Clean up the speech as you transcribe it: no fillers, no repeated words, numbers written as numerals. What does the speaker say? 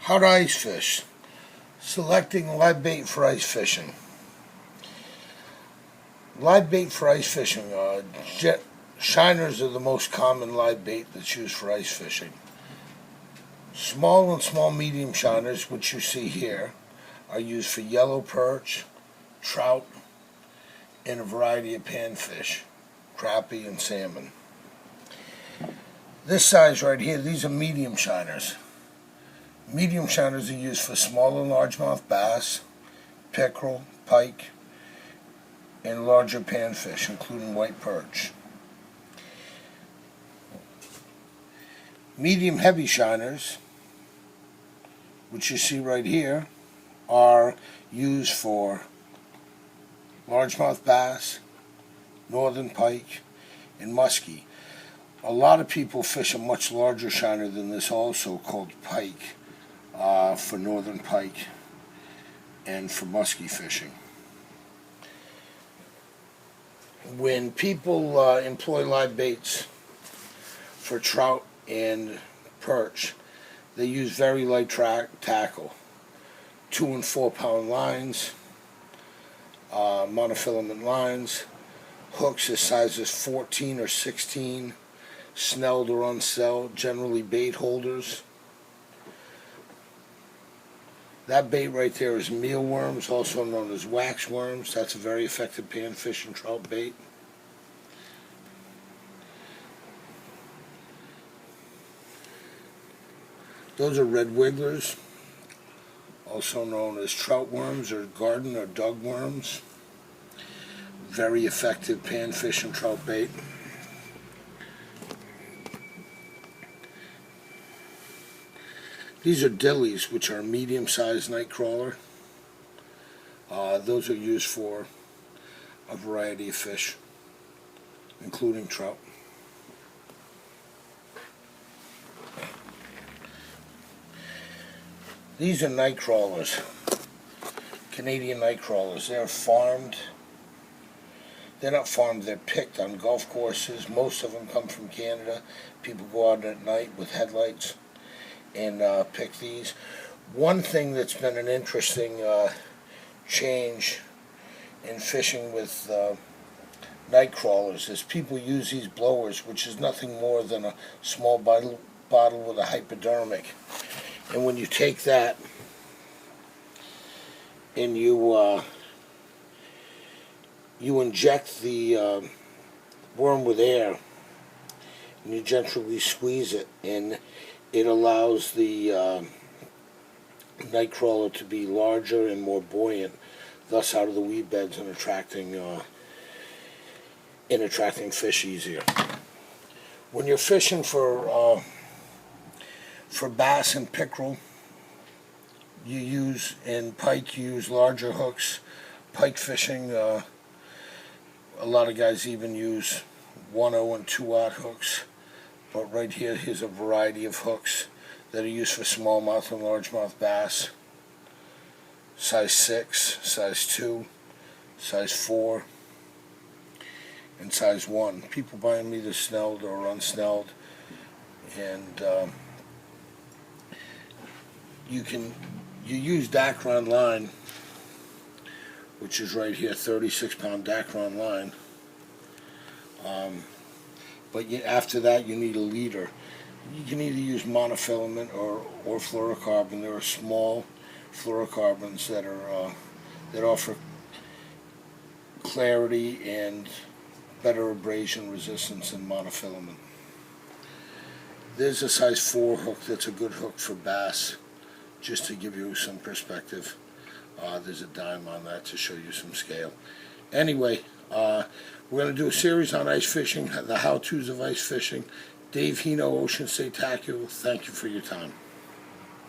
How to ice fish. Selecting live bait for ice fishing. Live bait for ice fishing. Shiners are the most common live bait that's used for ice fishing. Small and small medium shiners, which you see here, are used for yellow perch, trout, and a variety of panfish, crappie and salmon. This size right here, these are medium shiners. Medium shiners are used for small and largemouth bass, pickerel, pike, and larger panfish, including white perch. Medium heavy shiners, which you see right here, are used for largemouth bass, northern pike, and musky. A lot of people fish a much larger shiner than this also, called pike, for northern pike and for musky fishing. When people employ live baits for trout and perch, they use very light tackle, 2 and 4 pound lines, monofilament lines, hooks as sizes 14 or 16, snelled or unsnelled, generally bait holders. That bait right there is mealworms, also known as waxworms. That's a very effective panfish and trout bait. Those are red wigglers, also known as trout worms or garden or dug worms. Very effective panfish and trout bait. These are dillies, which are a medium-sized night crawler. Those are used for a variety of fish, including trout. These are night crawlers, Canadian night crawlers. They're farmed. They're not farmed, they're picked on golf courses. Most of them come from Canada. People go out at night with headlights and pick these. One thing that's been an interesting change in fishing with night crawlers is people use these blowers, which is nothing more than a small bottle with a hypodermic. And when you take that and you inject the worm with air, and you gently squeeze it, and it allows the night crawler to be larger and more buoyant, thus out of the weed beds and attracting fish easier. When you're fishing for bass and pickerel, you use, and pike, you use larger hooks. Pike fishing, a lot of guys even use 1/0 and 2/0 hooks. But right here, here's a variety of hooks that are used for smallmouth and largemouth bass. Size 6, size 2, size 4, and size 1. People buy them either snelled or unsnelled. And you use Dacron line, which is right here, 36-pound Dacron line. But after that, you need a leader. You can either use monofilament or fluorocarbon. There are small fluorocarbons that offer clarity and better abrasion resistance than monofilament. There's a size 4 hook that's a good hook for bass, just to give you some perspective. There's a dime on that to show you some scale. Anyway, we're going to do a series on ice fishing, the how-tos of ice fishing. Dave Henault, Ocean State Tackle, thank you for your time.